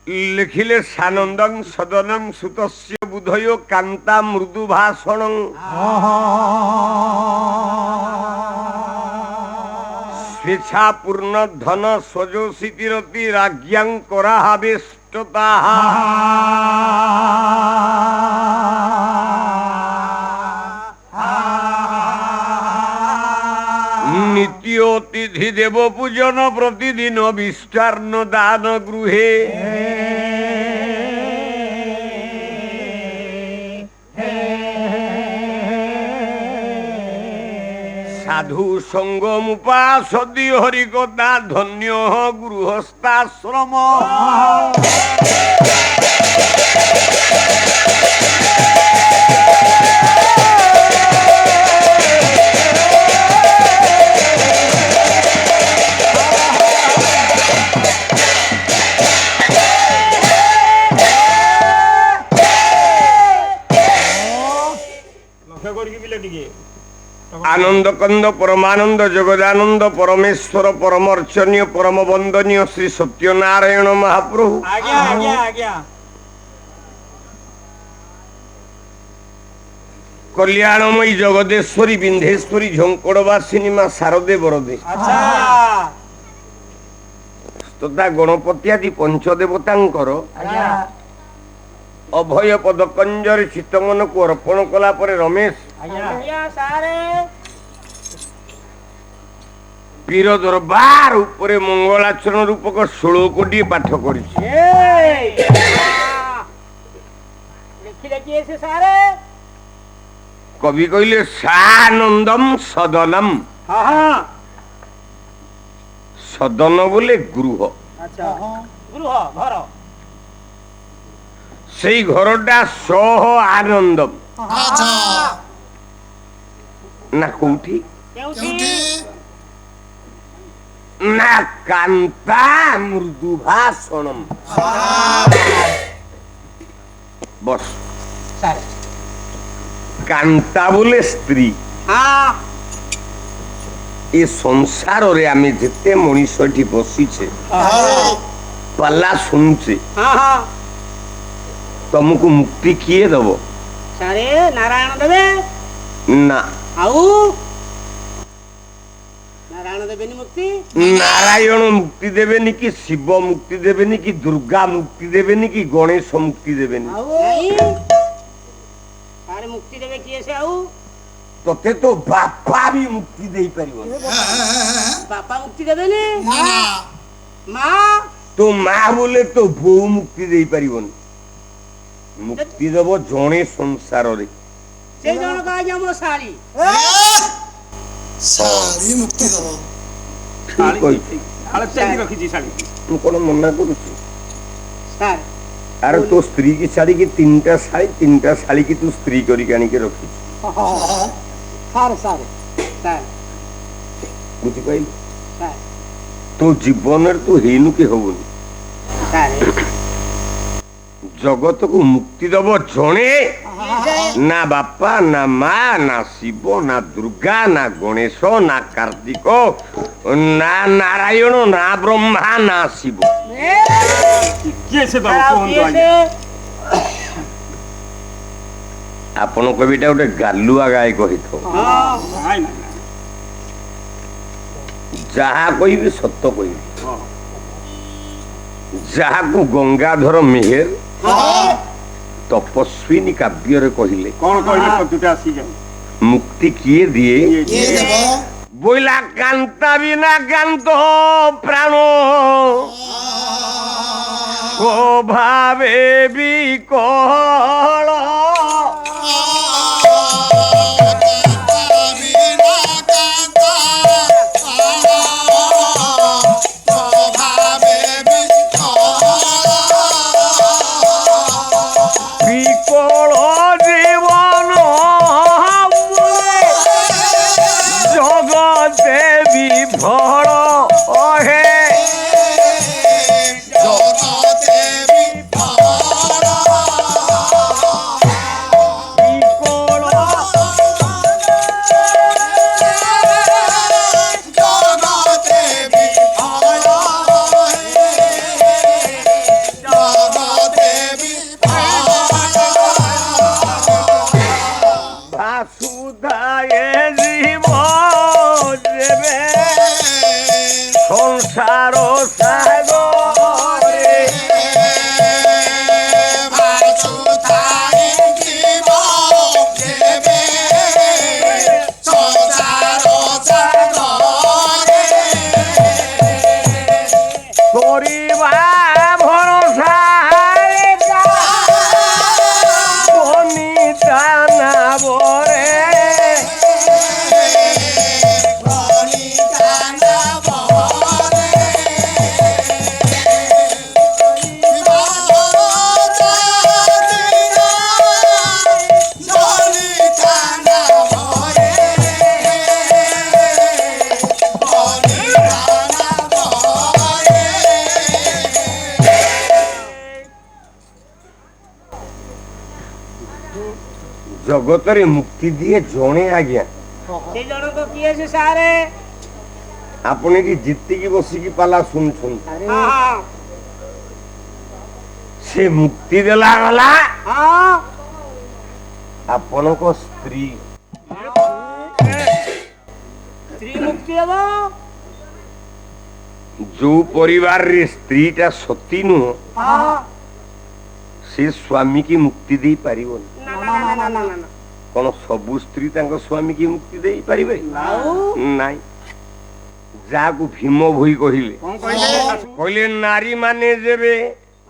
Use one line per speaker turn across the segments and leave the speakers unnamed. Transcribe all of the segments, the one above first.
लिखिले सानंदं सदनं सुतस्य बुधयो कांता मृदु भाषणं स्वेच्छापूर्ण धन स्वजोषितिरति राज्ञं कराहावेष्टता नित्योतिथि देव पूजन प्रतिदिन विष्टार्ण दान गृहे साधु संगम उपासति हरिकथा धन्य गृहस्थाश्रम आनंद कंद परमानंद जगदानंद परमेश्वर परमर्चनीय परम वंदनीय श्री सत्यनारायण महाप्रभु
आज्ञा आज्ञा आज्ञा
कल्याणमयी जगदेश्वरी विंध्येश्वरी झंकड़वासिनी मां शारदे वरदे
अच्छा
तथा गणपति आदि पंचदेवतांकर अभय पद कंजर चितमन को अर्पण कला परे रमेश
आज्ञा सारे
पीर दरबार उपरे मंगलाचरण रूपक श्लोकटी पाठ करिछि
लिखिले किए से सारे
कवि कहले सानंदम सदनम
हाँ हाँ
सदन बोले गृह
अच्छा गृह घर
सेई घरटा सह आनंदम ना कोठी ना कांता मृदु भाषणम बस
सारे
कांता बोले स्त्री
हाँ
ए संसार रे आमे जेते मनीषटी बसीछे पाला सुनछे
हाँ हाँ
तुमको मुक्ति किए दबो
सारे नारायण देवे
ना
आउ नारायण देवे मुक्ति
नारायण मुक्ति देवेनी कि शिव मुक्ति देवेनी कि दुर्गा मुक्ति देवेनी कि गणेश मुक्ति देवेनी
आउ सारे मुक्ति देवे किए से आउ
तोते तो बापा भी मुक्ति दे परिबो
बापा मुक्ति देवे ने माँ
तो माँ बोले तो बो मुक्ति दे परिबोनी मुक्ति देव जणे संसार रे
से जण का जमो सारी
सारी मुक्ति दब
ठीक कहि
आले चाही रखी जी सारी
तू कोन मना करूछु
सार
अरे तो स्त्री की साड़ी की तीनटा साड़ी की तू स्त्री करी कानी के रखी
सारे सारे सार
बुझी पाइल
सार
तो जीवन रे तो हेनु के होबनी
सारे
जगत को मुक्ति दब जणे ना बापा ना माँ ना शिव ना दुर्गा ना गणेश ना कार्तिक ना नारायण ना ब्रह्मा ना शिव आपण कविटा गोटे गालुआ गाय कही जहा कहि सत्य कहि जहा को गंगाधर मेहर तपस्विनी काव्य रे कहिले
कौन कहले सत्यता आसी जाए
मुक्ति किए दिए बोला कांता बिना कांत प्राण स्वभावे विकल ଜଗତରେ ମୁକ୍ତି ଦିଏ ଜଣେ ଆଜ୍ଞା।
ସେ ଜଣକ କିଏ ସେ ସାରେ?
ଆପଣ ଏଠି ଯେତିକି ବସିକି ପାଲା ଶୁଣୁଛନ୍ତି
ହଁ ହଁ
ସେ ମୁକ୍ତି ଦେଲା ଗଲା
ହଁ
ଆପଣଙ୍କ ସ୍ତ୍ରୀ।
ସ୍ତ୍ରୀ ମୁକ୍ତି ଦେବ?
ଯୋଉ ପରିବାରରେ ସ୍ତ୍ରୀଟା ସତୀ ନୁହଁ
ହଁ
ସେ ସ୍ୱାମୀ କି ମୁକ୍ତି ଦେଇ ପାରିବନି।
ନା ନା ନା ନା ନା ନା
କଣ ସବୁ ସ୍ତ୍ରୀ ତାଙ୍କ ସ୍ୱାମୀ କି ମୁକ୍ତି ଦେଇ ପାରିବେ?
ଆଉ
ନାଇଁ। ଯାହାକୁ ଭୀମ ଭୋଇ କହିଲେ
କଣ କହିଲେ?
କହିଲେ ନାରୀ ମାନେ ଯେବେ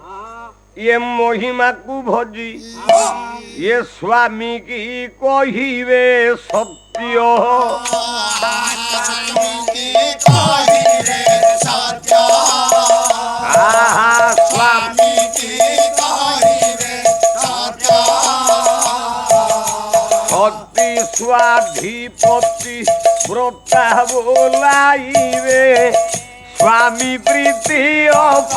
ହଁ
ଇଏ ମହିମାକୁ ଭଜି ଇଏ ସ୍ୱାମୀ କି କହିବେ ସତ୍ୟ। ଆହା ସ୍ୱାମୀ ସତୀ ସ୍ୱାଧିପତି ବ୍ରତା ବୋଲାଇବେ ସ୍ୱାମୀ ପ୍ରୀତି ଅପ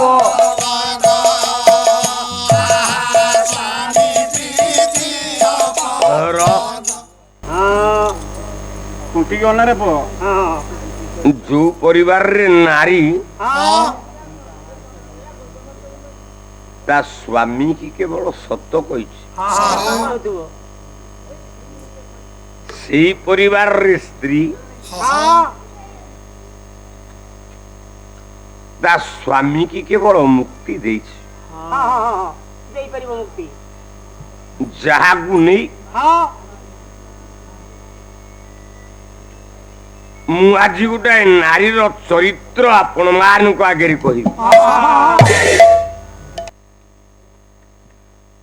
କୁଟିକି ଅନାରେ ପୁଅ
ଯୋଉ ପରିବାରରେ ନାରୀ
ହଁ
ତା ସ୍ୱାମୀ କି କେବଳ ସତ କହିଛି
ହଁ
ସେଇ ପରିବାରରେ ସ୍ତ୍ରୀ ତା ସ୍ୱାମୀ କି କେବଳ ମୁକ୍ତି ଦେଇଛି।
ଦେଇପାରିବ ମୁକ୍ତି।
ଯାହାକୁ ନେଇ
ହଁ
ମୁଁ ଆଜି ଗୋଟାଏ ନାରୀର ଚରିତ୍ର ଆପଣ ମାନଙ୍କ ଆଗରେ କହିବି।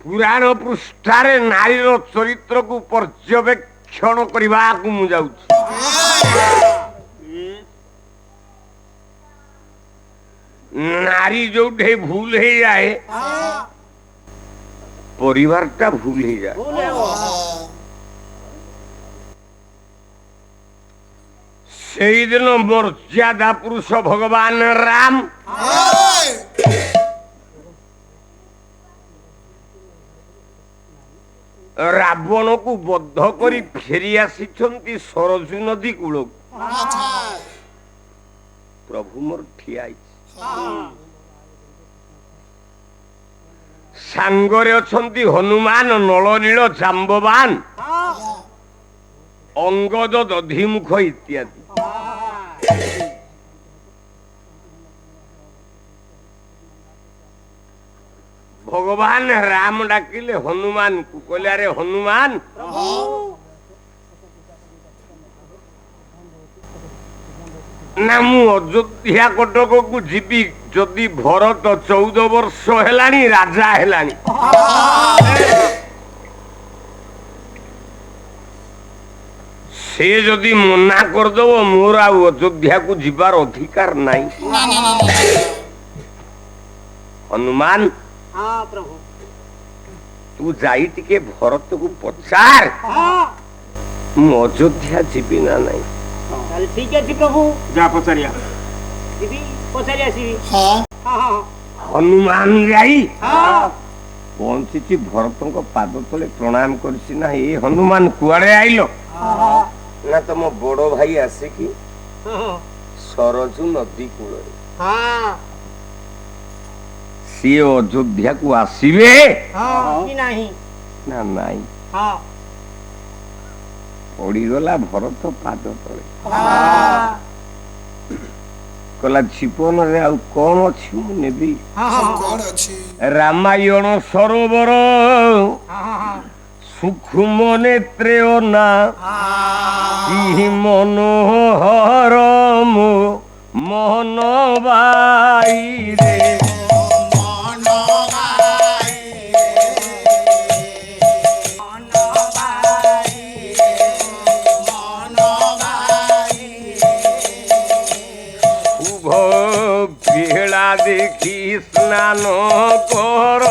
ପୁରାଣ ପୃଷ୍ଠାରେ ନାରୀର ଚରିତ୍ରକୁ ପର୍ଯ୍ୟବେକ୍ଷଣ କରିବାକୁ ମୁଁ ଯାଉଛି। ନାରୀ ଯୋଉଠି ଭୁଲ ହେଇଯାଏ ପରିବାରଟା ଭୁଲ ହେଇଯାଏ।
ଭୁଲ ହେବ।
ସେଇଦିନ ମର୍ଯ୍ୟାଦା ପୁରୁଷ ଭଗବାନ ରାମ ରାବଣକୁ ବଦ୍ଧ କରି ଫେରି ଆସିଛନ୍ତି ସରଜୁ ନଦୀ କୂଳକୁ। ପ୍ରଭୁ ମୋର ଠିଆ ହେଇଛି, ସାଙ୍ଗରେ ଅଛନ୍ତି ହନୁମାନ, ନଳନୀଳ, ଜାମ୍ବବାନ, ଅଙ୍ଗଦ, ଦଧିମୁଖ ଇତ୍ୟାଦି। ଭଗବାନ ରାମ ଡାକିଲେ ହନୁମାନଙ୍କୁ, କହିଲେ ଆରେ ହନୁମାନ ନା ମୁଁ ଅଯୋଧ୍ୟା କଟକକୁ ଯିବି। ଯଦି ଭରତ 14 ବର୍ଷ ହେଲାଣି ରାଜା ହେଲାଣି, ସେ ଯଦି ମନା କରିଦବ ମୋର ଆଉ ଅଯୋଧ୍ୟାକୁ ଯିବାର ଅଧିକାର ନାହିଁ। ହନୁମାନ
ହଁ ପ୍ରଭୁ
ତୁ ଯାଇ ଟିକେ ଭରତକୁ ପଚାର ମୁଁ ଅଯୋଧ୍ୟା ଯିବି ନା ନାହିଁ।
ତାହେଲେ ଠିକ ଅଛି ପ୍ରଭୁ,
ଯା ପଚାରିଆ।
ଯିବି ପଚାରି ଆସିବି।
ହନୁମାନ ଯାଇ
ହଁ
ପହଞ୍ଚିଛି, ଭରତଙ୍କ ପାଦ ତଳେ ପ୍ରଣାମ କରିଛି। ନା ଏ ହନୁମାନ କୁଆଡେ ଆଇଲ? ନା ତମ ବଡ ଭାଇ ଆସିକି ସରଜୁ ନଦୀ କୂଳରେ ସିଏ ଅଯୋଧ୍ୟାକୁ ଆସିବେ
କି ନାହିଁ?
ନା ନାଇଁ।
ହଁ
ପଡିଗଲା ଭରତ ପାଦ ତଳେ, କହିଲା ଜୀବନରେ ଆଉ କଣ ଅଛି ମୁଁ ନେବି? ରାମାୟଣ ସରୋବର ସୁଖୁମ ନେତ୍ରେ ନା କି ମନୋହର ମୋ ମୋହନ ବାଇରେ। ବେଳା ଦେଖି ସ୍ନାନ କର